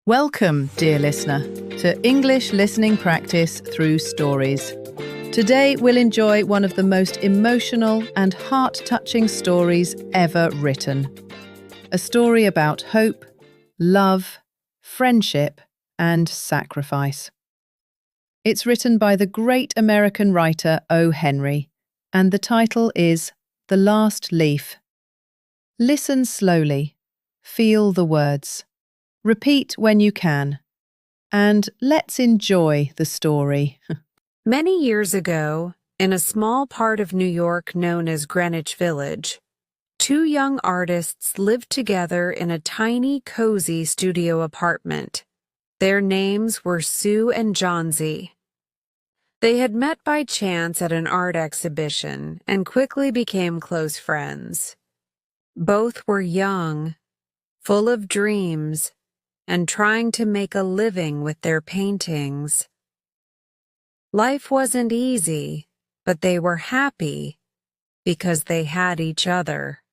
Welcome, dear listener, to English listening practice through stories. Today we'll enjoy one of the most emotional and heart-touching stories ever written. A story about hope, love, friendship, and sacrifice. It's written by the great American writer O. Henry, and the title is The Last Leaf. Listen slowly. Feel the words. Repeat when you can. And let's enjoy the story. Many years ago, in a small part of New York known as Greenwich Village, two young artists lived together in a tiny, cozy studio apartment. Their names were Sue and Johnsy. They had met by chance at an art exhibition and quickly became close friends. Both were young, full of dreams, and trying to make a living with their paintings. Life wasn't easy, but they were happy because they had each other.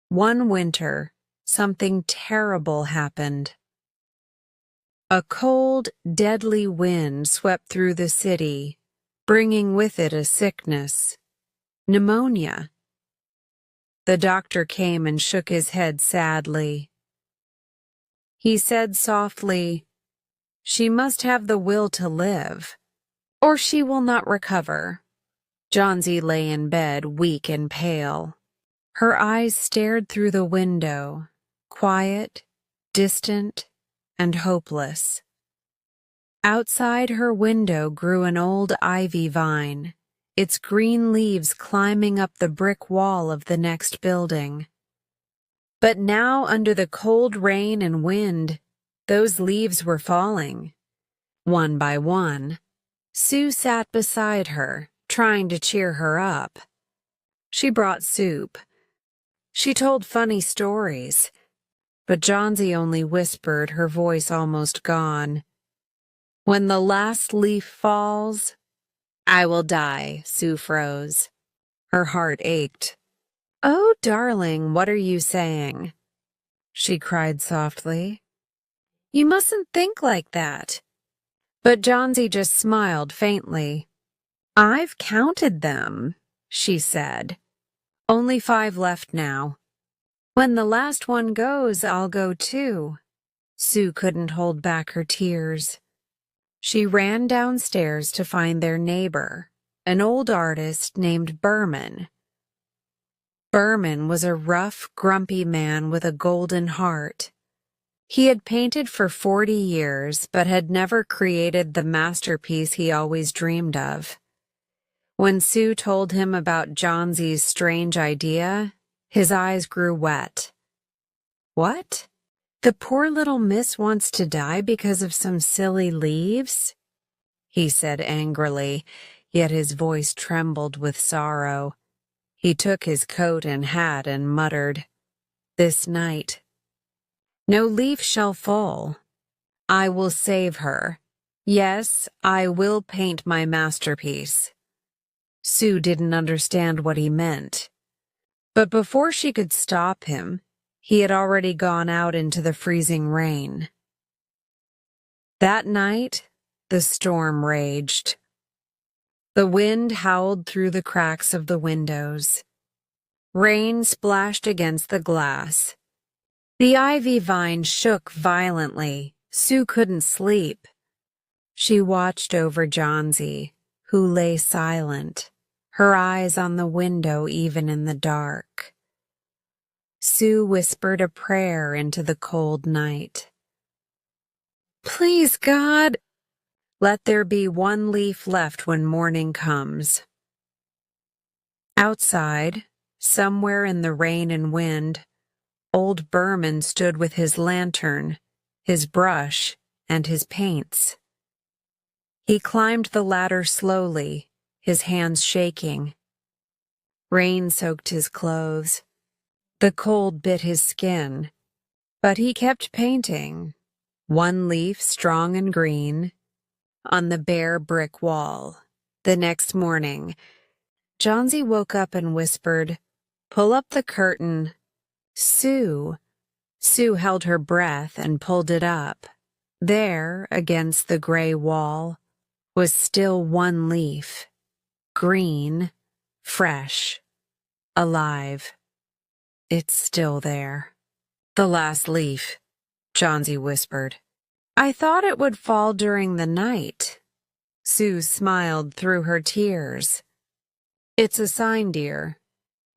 One winter, something terrible happened. A cold, deadly wind swept through the city, bringing with it a sickness, pneumonia. The doctor came and shook his head sadly. He said softly, "She must have the will to live, or she will not recover." Johnsy lay in bed, weak and pale. Her eyes stared through the window, quiet, distant, and hopeless. Outside her window grew an old ivy vine, its green leaves climbing up the brick wall of the next building. But now, under the cold rain and wind, those leaves were falling. One by one, Sue sat beside her, trying to cheer her up. She brought soup. She told funny stories, but Johnsy only whispered, her voice almost gone. "When the last leaf falls, I will die," Sue froze. Her heart ached. "Oh, darling, what are you saying?" she cried softly. "You mustn't think like that." But Johnsy just smiled faintly. "I've counted them," she said. "Only 5 left now. When the last one goes, I'll go too." Sue couldn't hold back her tears. She ran downstairs to find their neighbor, an old artist named Berman. Berman was a rough, grumpy man with a golden heart. He had painted for 40 years, but had never created the masterpiece he always dreamed of. When Sue told him about Johnsy's strange idea, his eyes grew wet. "What? The poor little miss wants to die because of some silly leaves?" he said angrily, yet his voice trembled with sorrow. He took his coat and hat and muttered, "This night, no leaf shall fall. I will save her. Yes, I will paint my masterpiece." Sue didn't understand what he meant. But before she could stop him, he had already gone out into the freezing rain. That night, the storm raged. The wind howled through the cracks of the windows. Rain splashed against the glass. The ivy vine shook violently. Sue couldn't sleep. She watched over Johnsy, who lay silent, her eyes on the window even in the dark. Sue whispered a prayer into the cold night. "Please, God, let there be 1 leaf left when morning comes." Outside, somewhere in the rain and wind, old Berman stood with his lantern, his brush, and his paints. He climbed the ladder slowly, his hands shaking. Rain soaked his clothes. The cold bit his skin, but he kept painting, 1 leaf strong and green, on the bare brick wall. The next morning, Johnsy woke up and whispered, "Pull up the curtain. Sue, Sue held her breath and pulled it up. There, against the gray wall, was still one leaf. Green, fresh, alive. It's still there. The last leaf, Johnsy whispered. I thought it would fall during the night. Sue smiled through her tears. It's a sign, dear.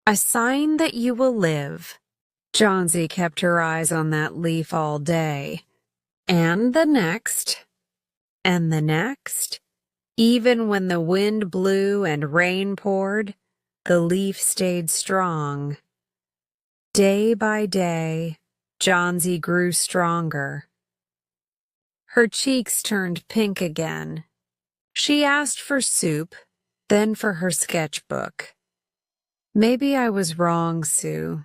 A sign that you will live. Johnsy kept her eyes on that leaf all day. And the next. And the next. Even when the wind blew and rain poured, the leaf stayed strong. Day by day, Johnsy grew stronger. Her cheeks turned pink again. She asked for soup, then for her sketchbook. Maybe I was wrong, Sue,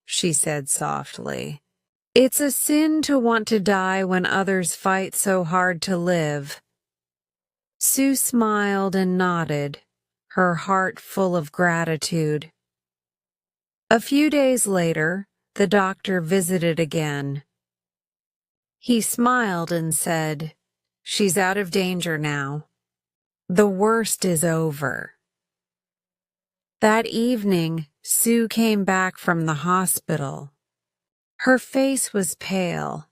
she said softly. It's a sin to want to die when others fight so hard to live. Sue smiled and nodded, her heart full of gratitude. A few days later, the doctor visited again. He smiled and said, She's out of danger now. The worst is over. That evening, Sue came back from the hospital. Her face was pale.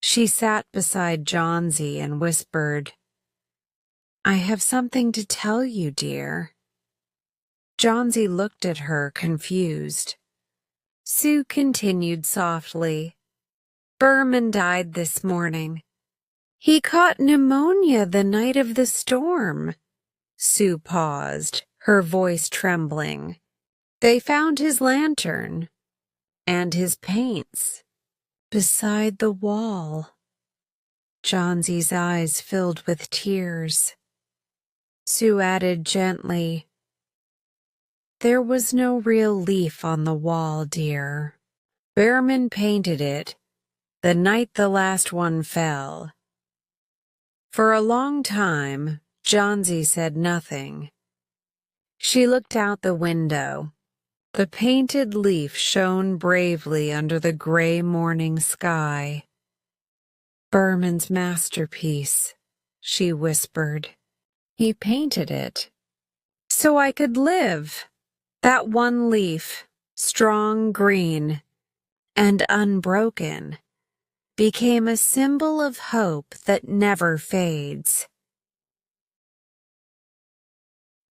She sat beside Johnsy and whispered, I have something to tell you, dear. Johnsy looked at her, confused. Sue continued softly, Berman died this morning. He caught pneumonia the night of the storm. Sue paused, her voice trembling. They found his lantern and his paints beside the wall. Johnsy's eyes filled with tears. Sue added gently, There was no real leaf on the wall, dear. Behrman painted it the night the last one fell. For a long time, Johnsy said nothing. She looked out the window. The painted leaf shone bravely under the gray morning sky. Behrman's masterpiece, she whispered. He painted it so I could live. That one leaf, strong green and unbroken, became a symbol of hope that never fades.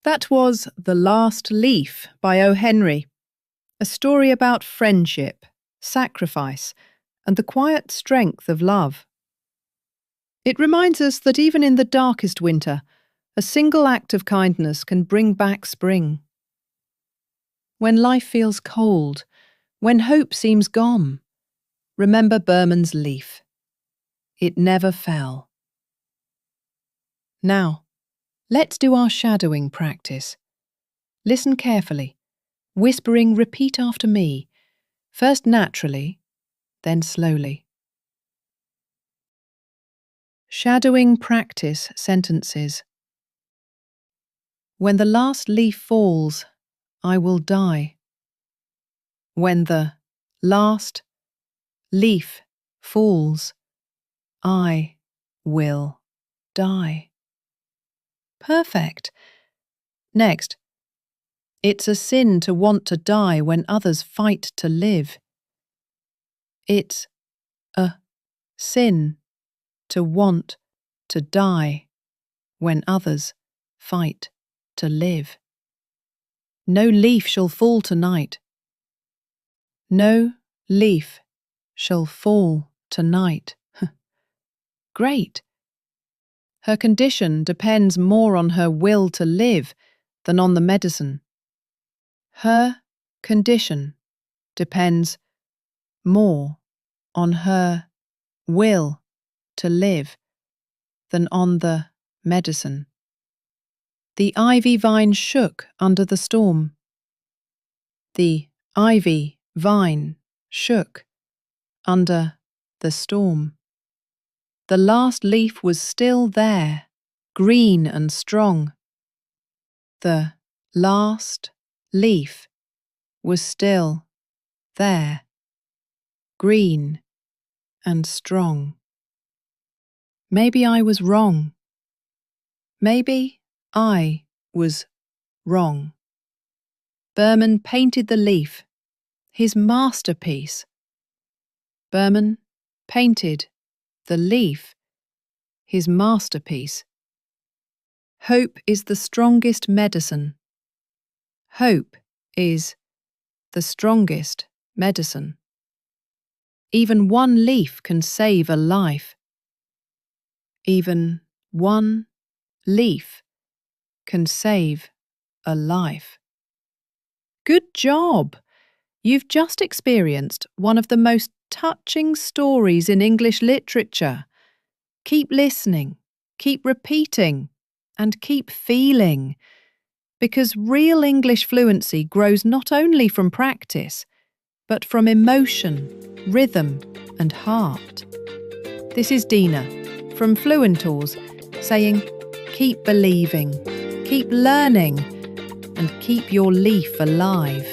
That was The Last Leaf by O. Henry, a story about friendship, sacrifice, and the quiet strength of love. It reminds us that even in the darkest winter, a single act of kindness can bring back spring. When life feels cold, when hope seems gone, remember Behrman's leaf. It never fell. Now, let's do our shadowing practice. Listen carefully, whispering repeat after me, first naturally, then slowly. Shadowing practice sentences. When the last leaf falls, I will die. When the last leaf falls, I will die. Perfect. Next, it's a sin to want to die when others fight to live. It's a sin to want to die when others fight to live. No leaf shall fall tonight. No leaf shall fall tonight. Great. Her condition depends more on her will to live than on the medicine. Her condition depends more on her will to live than on the medicine. The ivy vine shook under the storm. The ivy vine shook under the storm. The last leaf was still there, green and strong. The last leaf was still there, green and strong. Maybe I was wrong. Maybe I was wrong. Berman painted the leaf, his masterpiece. Berman painted the leaf, his masterpiece. Hope is the strongest medicine. Hope is the strongest medicine. Even one leaf can save a life. Even one leaf can save a life. Good job! You've just experienced one of the most touching stories in English literature. Keep listening, keep repeating, and keep feeling. Because real English fluency grows not only from practice, but from emotion, rhythm, and heart. This is Dina from Fluentors saying, keep believing, keep learning, and keep your leaf alive.